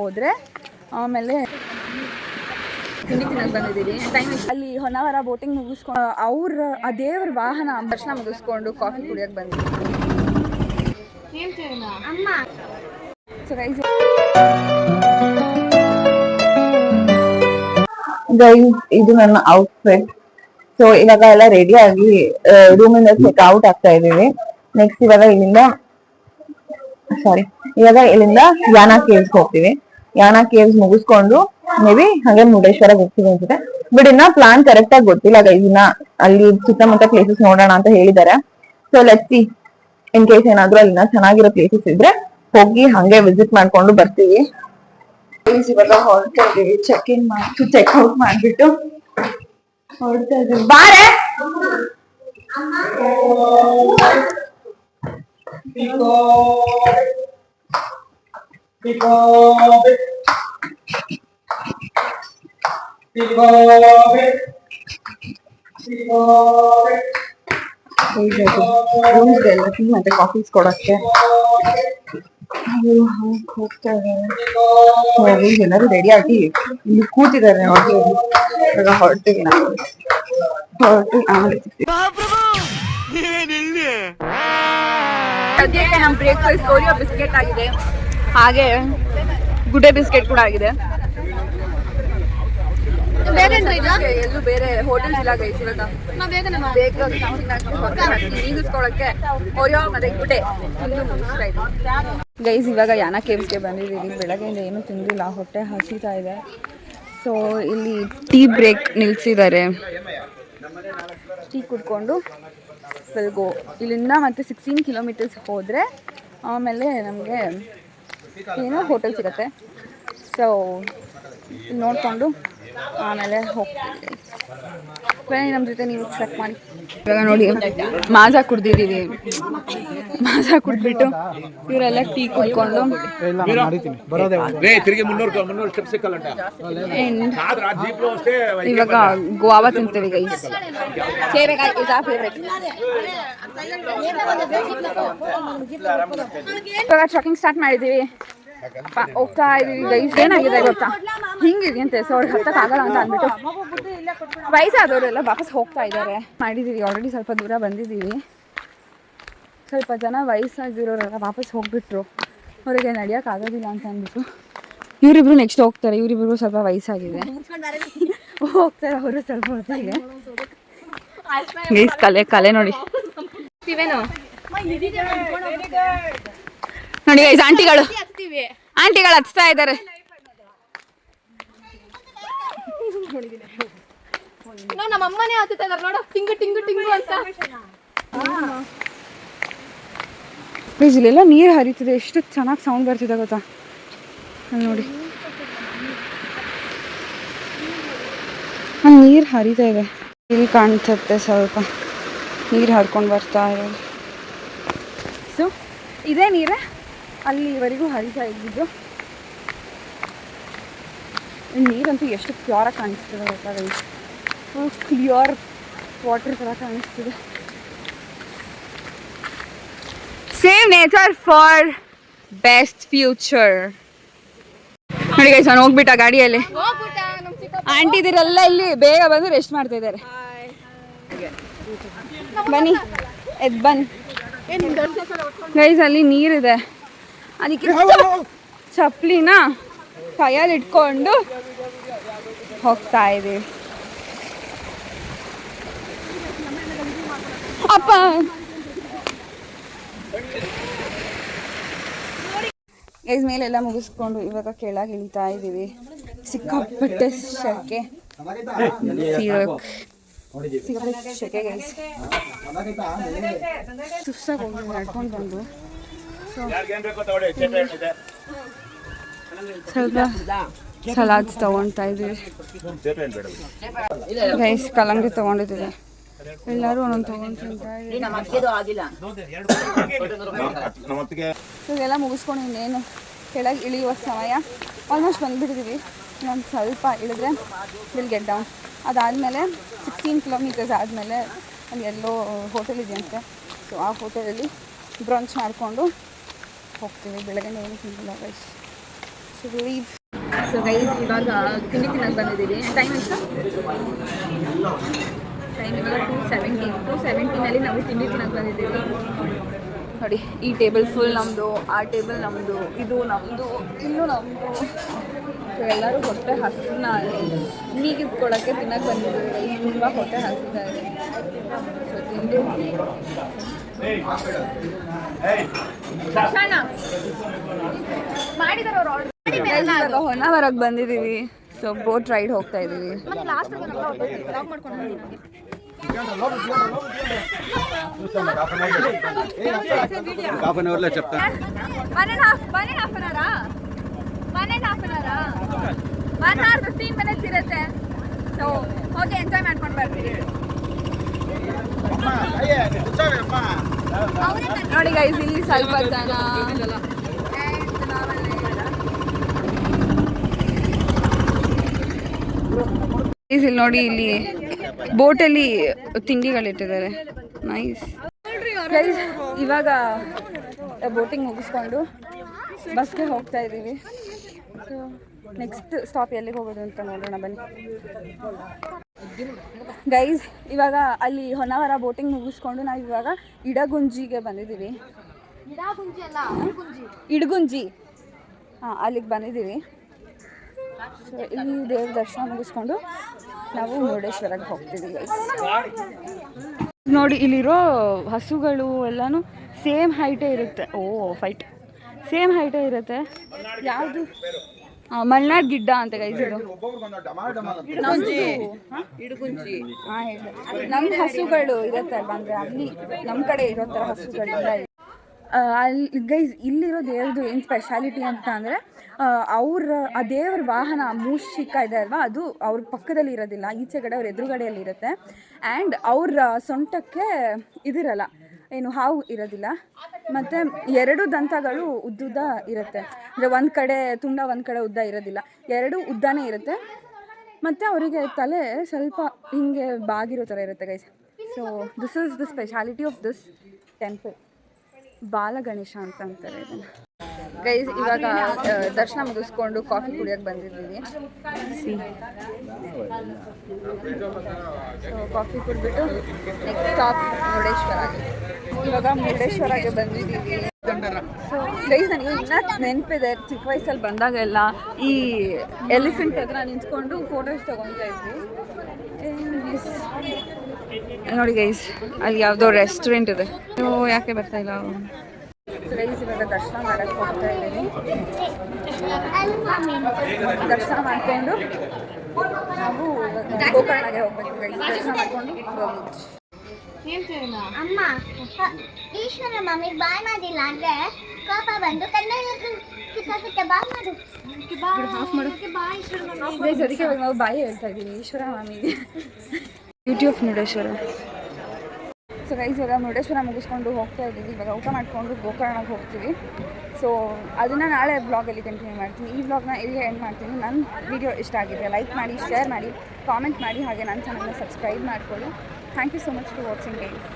ಹೋದ್ರೆ ಆಮೇಲೆ ತಿಂಡಿ ತಿನ್ನೋಕೆ ಬಂದಿದ್ದೀವಿ. ಟೈಮ್ ಅಲ್ಲಿ ಹೊನ್ನಾವರ ಬೋಟಿಂಗ್ ಮುಗಿಸ್ಕೊಂಡು ಆ ದೇವ್ರ ವಾಹನ ದರ್ಶನ ಮುಗಿಸ್ಕೊಂಡು ಕಾಫಿ ಕುಡಿಯೋಕೆ ಬಂದಿದ್ದೀವಿ. ಇದು ನನ್ನ ಔಟ್ಫಿಟ್. ಸೊ ಇವಾಗ ಎಲ್ಲ ರೆಡಿ ಆಗಿ ರೂಮಿಂದ ಚೆಕ್ ಔಟ್ ಆಗ್ತಾ ಇದೀವಿ. ನೆಕ್ಸ್ಟ್ ಇವಾಗ ಇಲ್ಲಿಂದ ಯಾನ ಕೇವ್ಸ್ ಹೋಗ್ತೀವಿ. ಯಾನ ಕೇವ್ಸ್ ಮುಗಿಸ್ಕೊಂಡು ಮೇ ಬಿ ಹಾಗೆ ಮುರುಡೇಶ್ವರ ಹೋಗ್ತೀವಿ ಅನ್ಸುತ್ತೆ. ಬಟ್ ಇನ್ನ ಪ್ಲಾನ್ ಕರೆಕ್ಟ್ ಆಗಿ ಗೊತ್ತಿಲ್ಲ ಗೈಸ್. ಇನ್ನ ಅಲ್ಲಿ ಸುತ್ತಮುತ್ತ ಪ್ಲೇಸಸ್ ನೋಡೋಣ ಅಂತ ಹೇಳಿದ್ದಾರೆ. So let's see, in case ಏನಾದ್ರು ಅಲ್ಲಿನ ಚೆನ್ನಾಗಿರೋ ಪ್ಲೇಸಸ್ ಇದ್ರೆ ಹೋಗಿ ಹಂಗೆ ವಿಸಿಟ್ ಮಾಡ್ಕೊಂಡು ಬರ್ತೀವಿ. ಇವಾಗ ಹೊರಡ್ತಾ ಇದೀವಿ. ಚೆಕ್ ಔಟ್ ಮಾಡ್ಬಿಟ್ಟು ಹೊರಡ್ತಾ ಇದೀವಿ. ಬಾರೆ ರೂಮ್ಸ್ಗೆಲ್ಲ ಟೀ ಮತ್ತೆ ಕಾಫೀಸ್ ಕೊಡಕ್ಕೆ ಹೋಗ್ತಾ ಇದ್ದಾರೆ. ಎಲ್ಲರೂ ರೆಡಿ ಆಗಿ ಇಲ್ಲಿ ಕೂತಿದ್ದಾರೆ. ಇವಾಗ ಹೊರಡ್ತೀವಿ ನಾವು. ಸದ್ಯಕ್ಕೆ ನಮ್ಮ ಬ್ರೇಕ್ಫಾಸ್ಟ್ ಓರಿಯೋ ಬಿಸ್ಕೆಟ್ ಆಗಿದೆ, ಹಾಗೆ ಗುಡ್ಡೆ ಬಿಸ್ಕೆಟ್ ಕೂಡ ಆಗಿದೆ. ಎಲ್ಲೂ ಬೇರೆ ಹೋಟೆಲ್ಸ್ ಇಲ್ಲ ಗೈಸ್. ನೀಗಿಸ್ಕೊಳಕ್ಕೆ ಓರಿಯೋ ಮತ್ತೆ ಗುಡ್ಡೆ ಗೈಸ್. ಇವಾಗ ಯಾನ ಕೇವ್ಸ್ಗೆ ಬಂದಿದ್ದೀವಿ. ಬೆಳಗ್ಗೆಯಿಂದ ಏನೂ ತಿಂದಿಲ್ಲ, ಹೊಟ್ಟೆ ಹಸಿತಾ ಇದೆ. ಸೊ ಇಲ್ಲಿ ಟೀ ಬ್ರೇಕ್ ನಿಲ್ಸಿದ್ದಾರೆ. ಟೀ ಕುಡ್ಕೊಂಡು ಗೋ. ಇಲ್ಲಿಂದ ಮತ್ತೆ 16 ಕಿಲೋಮೀಟರ್ಸ್ ಹೋದರೆ ಆಮೇಲೆ ನಮಗೆ ಏನೋ ಹೋಟೆಲ್ ಸಿಗುತ್ತೆ. ಸೊ ಇಲ್ಲಿ ನೋಡಿಕೊಂಡು ಆಮೇಲೆ ಹೋಗ್ತೀವಿ. ಬನ್ನಿ ನಮ್ಮ ಜೊತೆ, ನೀವು ಚೆಕ್ ಮಾಡಿ. ಇವಾಗ ನೋಡಿ ಮಾಜಾ ಕುಡ್ದಿದ್ದೀವಿ. ಮಾಜಾ ಕುಡ್ಬಿಟ್ಟು ಇವರೆಲ್ಲ ಟೀ ಕುಡ್ಕೊಂಡು ಇವಾಗ ಗೋವಾ ತಿಂತೀವಿ ಗೈಸ್. ಇವಾಗ ಟ್ರಕ್ಕಿಂಗ್ ಸ್ಟಾರ್ಟ್ ಮಾಡಿದ್ದೀವಿ. ಹೋಗ್ತಾ ಇದೀವಿ ಗೈಸ್. ಏನಾಗಿದೆ ಗೊತ್ತಾ, ಹಿಂಗಿದೆಯಂತೆ. ಸೊ ಅವ್ರಿಗೆ ಹತ್ತಕ್ಕೆ ಆಗಲ್ಲ ಅಂತ ಅಂದ್ಬಿಟ್ಟು ವಯಸ್ಸಾದವರೆಲ್ಲ ವಾಪಸ್ ಹೋಗ್ತಾ ಇದ್ದಾರೆ. ಮಾಡಿದ್ದೀವಿ ಆಲ್ರೆಡಿ, ಸ್ವಲ್ಪ ದೂರ ಬಂದಿದ್ದೀವಿ. ಸ್ವಲ್ಪ ಜನ ವಯಸ್ಸಾಗಿರೋರೆಲ್ಲ ವಾಪಸ್ ಹೋಗ್ಬಿಟ್ರು. ಅವರಿಗೆ ನಡೆಯೋಕೆ ಆಗೋದಿಲ್ಲ ಅಂತ ಅಂದ್ಬಿಟ್ಟು ಇವರಿಬ್ರು ನೆಕ್ಸ್ಟ್ ಹೋಗ್ತಾರೆ. ಇವರಿಬ್ರು ಸ್ವಲ್ಪ ವಯಸ್ಸಾಗಿದೆ, ಹೋಗ್ತಾರೆ ಅವರು ಸ್ವಲ್ಪ ಹೊತ್ತಿಗೆ. ಗೈಸ್ ಕಲೆ ನೋಡಿ ನೋಡಿ ಗೈಸ್. ಆಂಟಿಗಳು ಹಚ್ತಾ ಇದ್ದಾರೆ. ನಮ್ಮ ಅಮ್ಮನೇ ಹತ್ತುತ್ತಾ ಇದ್ದಾರೆ ನೋಡು, ಟಿಂಗು ಟಿಂಗು ಟಿಂಗು ಅಂತ. ಇಲ್ಲೆಲ್ಲ ನೀರು ಹರಿತಿದೆ, ಎಷ್ಟು ಚೆನ್ನಾಗಿ ಸೌಂಡ್ ಬರ್ತಿದೆ ಗೊತ್ತಾ. ನೋಡಿ ನೀರು ಹರಿತಾ ಇದೆ. ಇಲ್ಲಿ ಕಾಣಿಸುತ್ತೆ ಸ್ವಲ್ಪ ನೀರು ಹರ್ಕೊಂಡು ಬರ್ತಾ ಇರೋದು. ಸೊ ಇದೇ ನೀರೇ ಅಲ್ಲಿವರೆಗೂ ಹರಿತಾ ಇದ್ದಿದ್ದು. ನೀರಂತೂ ಎಷ್ಟು ಪ್ಯೂರಾಗಿ ಕಾಣಿಸ್ತಿದೆ ಗೊತ್ತಾಗಲಿ. ಕ್ಲಿಯರ್ ವಾಟರ್ ಥರ ಕಾಣಿಸ್ತಿದೆ. Save nature for best future. ನೋಡಿ ಗೈಸ್, ನಾನು ಹೋಗ್ಬಿಟ್ಟ ಗಾಡಿಯಲ್ಲಿ. ಆಂಟಿದಿರೆಲ್ಲ ಇಲ್ಲಿ ಬೇಗ ಬಂದು ರೆಸ್ಟ್ ಮಾಡ್ತಾ ಇದ್ದಾರೆ. ಬನ್ನಿ ಬನ್ನಿ ಗೈಸ್. ಅಲ್ಲಿ ನೀರಿದೆ, ಅದಕ್ಕೆ ಚಪ್ಪಲಿನ ಕೈಯಲ್ಲಿ ಇಟ್ಕೊಂಡು ಹೋಗ್ತಾ ಇದೀವಿ. ಅಪ್ಪ ಗೈಸ್, ಮೇಲೆಲ್ಲ ಮುಗಿಸ್ಕೊಂಡು ಇವಾಗ ಕೆಳಗೆ ಇಳಿತಾ ಇದ್ದೀವಿ. ಸಿಕ್ಕಾಪಟ್ಟೆ ಶೆಕೆ, ಶೆಕೆ ಗೈಸ್. ಸುಸ್ತಾಗಿ ಹೋಗಿ ನಡ್ಕೊಂಡು ಬಂದು ಸ್ವಲ್ಪ ಸಲಾಡ್ಸ್ ತಗೊಳ್ತಾ ಇದ್ದೀವಿ ಗೈಸ್. ಕಲ್ಲಂಗಡಿ ತಗೊಂಡಿದ್ದೀವಿ. ಎಲ್ಲರೂ ಒಂದೊಂದು ತಗೊಂಡ್ತಾ ಇವೆಲ್ಲ ಮುಗಿಸ್ಕೊಂಡು ಇನ್ನೇನು ಕೆಳಗೆ ಇಳಿಯುವ ಸಮಯ. ಆಲ್ಮೋಸ್ಟ್ ಬಂದುಬಿಟ್ಟಿದ್ದೀವಿ. ಇನ್ನೊಂದು ಸ್ವಲ್ಪ ಇಳಿದ್ರೆ ವಿಲ್ ಗೆಟ್ ಡೌನ್. ಅದಾದಮೇಲೆ 16 ಕಿಲೋಮೀಟರ್ಸ್ ಆದಮೇಲೆ ಅಲ್ಲಿ ಎಲ್ಲೋ ಹೋಟೆಲ್ ಇದೆಯಂತೆ. ಸೊ ಆ ಹೋಟೆಲಲ್ಲಿ ಬ್ರಂಚ್ ಮಾಡಿಕೊಂಡು ಹೋಗ್ತೀವಿ. ಬೆಳಗ್ಗೆ ಏನು ತಿಂದಿಲ್ಲ ಗೈಸ್. ಸೊ ಗೈಸ್ ಇವಾಗ ತಿಂಡಿ ತಿನ್ನಕ್ಕೆ ಬಂದಿದ್ದೀವಿ. ಟೈಮ್ ಎಷ್ಟು? ಟೈಮ್ ಇವಾಗ 2:17 ನಾವು ತಿಂಡಿ ತಿನ್ನಕ್ಕೆ ಬಂದಿದ್ದೀವಿ. ನೋಡಿ ಈ ಟೇಬಲ್ ಫುಲ್ ನಮ್ಮದು, ಆ ಟೇಬಲ್ ನಮ್ಮದು, ಇದು ನಮ್ಮದು, ಇಲ್ಲೂ ನಮ್ಮದು. ಸೊ ಎಲ್ಲರೂ ಹೊಟ್ಟೆ ಹಸಿನ ನೀಗಿಟ್ಕೊಳ್ಳೋಕ್ಕೆ ತಿನ್ನಕ್ಕೆ ಬಂದಿದ್ದೀವಿ. ತುಂಬ ಹೊಟ್ಟೆ ಹಸಿತಾ ಇದೆ. ಸೊ ತಿಂದು ಇವಾಗ ಹೊನ್ನಾವರಕ್ಕೆ ಬಂದಿದ್ದೀವಿ. ಸೊ ಬೋಟ್ ರೈಡ್ ಹೋಗ್ತಾ ಇದ್ದೀವಿ. హాఫ్ అన్ అవర్లో చెప్తాను. 1 hour 15 minutes ಇರುತ್ತೆ. ಸೊ ಹೋಗಿ ಎಂಜಾಯ್ ಮಾಡ್ಕೊಂಡು ಬರ್ತೀವಿ. ನೋಡಿ ಗೈಸ್ ಇಲ್ಲಿ ಸ್ವಲ್ಪ ಜನ ಇಲ್ಲಿ ನೋಡಿ, ಇಲ್ಲಿ ಬೋಟಲ್ಲಿ ತಿಂಡಿಗಳಿಟ್ಟಿದ್ದಾರೆ. Nice guys. ಇವಾಗ ಬೋಟಿಂಗ್ ಮುಗಿಸ್ಕೊಂಡು ಬಸ್ಗೆ ಹೋಗ್ತಾ ಇದ್ದೀವಿ. ಸೊ ನೆಕ್ಸ್ಟ್ ಸ್ಟಾಪ್ ಎಲ್ಲಿಗೆ ಹೋಗೋದು ಅಂತ ನೋಡೋಣ ಬನ್ನಿ ಗೈಸ್. ಇವಾಗ ಅಲ್ಲಿ ಹೊನ್ನಾವರ ಬೋಟಿಂಗ್ ಮುಗಿಸ್ಕೊಂಡು ನಾವು ಇವಾಗ ಇಡಗುಂಜಿಗೆ ಬಂದಿದ್ದೀವಿ. ಇಡಗುಂಜಿ, ಹಾಂ, ಅಲ್ಲಿಗೆ ಬಂದಿದ್ದೀವಿ. ಸೊ ಇಲ್ಲಿ ದೇವ್ರ ದರ್ಶನ ಮುಗಿಸ್ಕೊಂಡು ನಾವು ಮುರುಡೇಶ್ವರಕ್ಕೆ ಹೋಗ್ತೀವಿ ಗೈಸ್. ನೋಡಿ ಇಲ್ಲಿರೋ ಹಸುಗಳು ಎಲ್ಲನೂ ಸೇಮ್ ಹೈಟೇ ಇರುತ್ತೆ. ಫೈಟ್ ಸೇಮ್ ಹೈಟೇ ಇರುತ್ತೆ. ಯಾವುದು? ಮಲ್ನಾಡ್ ಗಿಡ್ಡ ಅಂತ ಗೈಸ್ ಇದು. ನಮ್ದು ಹಸುಗಳು ಇರುತ್ತೆ ಬಂದರೆ ಅಲ್ಲಿ ನಮ್ಮ ಕಡೆ ಇರೋ ಥರ ಹಸುಗಳಿಂದ ಅಲ್ಲಿ ಗೈಸ್. ಇಲ್ಲಿರೋ ದೇವ್ರದ್ದು ಏನು ಸ್ಪೆಷಾಲಿಟಿ ಅಂತ ಅಂದರೆ ಆ ದೇವ್ರ ವಾಹನ ಮೂಷಿಕ ಇದೆ ಅಲ್ವಾ, ಅದು ಅವ್ರ ಪಕ್ಕದಲ್ಲಿ ಇರೋದಿಲ್ಲ, ಈಚೆಗಡೆ ಅವ್ರ ಎದುರುಗಡೆಯಲ್ಲಿ ಇರುತ್ತೆ. ಆ್ಯಂಡ್ ಅವ್ರ ಸೊಂಟಕ್ಕೆ ಇದಿರಲ್ಲ, ಏನು ಹಾವು ಇರೋದಿಲ್ಲ. ಮತ್ತು 2 ದಂತಗಳು ಉದ್ದುದ್ದ ಇರುತ್ತೆ. ಅಂದರೆ ಒಂದು ಕಡೆ ತುಂಡ, ಒಂದು ಕಡೆ ಉದ್ದ ಇರೋದಿಲ್ಲ, 2 ಉದ್ದನೇ ಇರುತ್ತೆ. ಮತ್ತು ಅವರಿಗೆ ತಲೆ ಸ್ವಲ್ಪ ಹಿಂಗೆ ಬಾಗಿರೋ ಥರ ಇರುತ್ತೆ guys. So this is the speciality of this temple. Balaganesha ಅಂತ ಅಂತಾರೆ ಇದನ್ನು ಗೈಸ್. ಇವಾಗ ದರ್ಶನ ಮುಗಿಸ್ಕೊಂಡು ಕಾಫಿ ಕುಡಿಯೋಕ್ಕೆ ಬಂದಿದ್ದೀವಿ. ಸೊ ಕಾಫಿ ಕುಡಿದ್ಬಿಟ್ಟು ನೆಕ್ಸ್ಟ್ ಸ್ಟಾಪ್ ಮುರುಡೇಶ್ವರಗೆ. ಇವಾಗ ಮುರುಡೇಶ್ವರಗೆ ಬಂದಿದ್ದೀವಿ. ಸೊ ಗೈಸ್ ನನಗೆ ಇನ್ನೂ ನೆನಪಿದೆ, ಚಿಕ್ಕ ವಯಸ್ಸಲ್ಲಿ ಬಂದಾಗೆಲ್ಲ ಈ ಎಲಿಫೆಂಟ್ ಹತ್ರ ನಿಂತ್ಕೊಂಡು ಫೋಟೋಸ್ ತೊಗೊತಾ ಇದ್ವಿ. ನೋಡಿ ಗೈಸ್ ಅಲ್ಲಿ ಯಾವುದೋ ರೆಸ್ಟೋರೆಂಟ್ ಇದೆ. ಯಾಕೆ ಬರ್ತಾ ಇಲ್ಲ ಗೈಸ್. ಇವಾಗ ದರ್ಶನ ಮಾಡಕ್ಕೆ ಹೋಗ್ತಾ ಇದ್ದೀವಿ. ದರ್ಶನ ಮಾಡಿಕೊಂಡು ನಾವು ಗೋಕರ್ಣಗೆ ಹೋಗ್ಬೇಕು ಗೈಸ್. ದರ್ಶನ ಮಾಡಿಕೊಂಡು ಅಮ್ಮ ಈಶ್ವರ ಮಮ್ಮಿಗೆ ಬಾಯ್ ಮಾಡಿಲ್ಲ ಅಂದ್ರೆ ಕೋಪ ಬಂದು ಕನ್ನಡ ಬಾಯ್ ಮಾಡು. ಗೈಸ್ ಅದಕ್ಕೆ ಇವಾಗ ನಾವು ಬಾಯಿ ಹೇಳ್ತಾ ಇದ್ದೀವಿ ಈಶ್ವರ ಮಾಮಿಗೆ. Beauty of Murudeshwar. So guys ಇವಾಗ ಮುರುಡೇಶ್ವರ ಮುಗಿಸ್ಕೊಂಡು ಹೋಗ್ತಾ ಇದ್ದೀವಿ. ಇವಾಗ ಊಟ ಮಾಡಿಕೊಂಡು ಗೋಕರ್ಣಕ್ಕೆ ಹೋಗ್ತೀವಿ. ಸೊ ಅದನ್ನು ನಾಳೆ ಬ್ಲಾಗಲ್ಲಿ ಕಂಟಿನ್ಯೂ ಮಾಡ್ತೀನಿ. ಈ ಬ್ಲಾಗ್ನ ಇಲ್ಲಿಗೆ ಎಂಡ್ ಮಾಡ್ತೀನಿ. ನನ್ನ ವಿಡಿಯೋ ಇಷ್ಟ ಆಗಿದ್ರೆ ಲೈಕ್ ಮಾಡಿ, ಶೇರ್ ಮಾಡಿ, ಕಾಮೆಂಟ್ ಮಾಡಿ, ಹಾಗೆ ನನ್ನ ಚಾನಲ್ನ ಸಬ್ಸ್ಕ್ರೈಬ್ ಮಾಡ್ಕೊಳ್ಳಿ. Thank you so much for watching guys.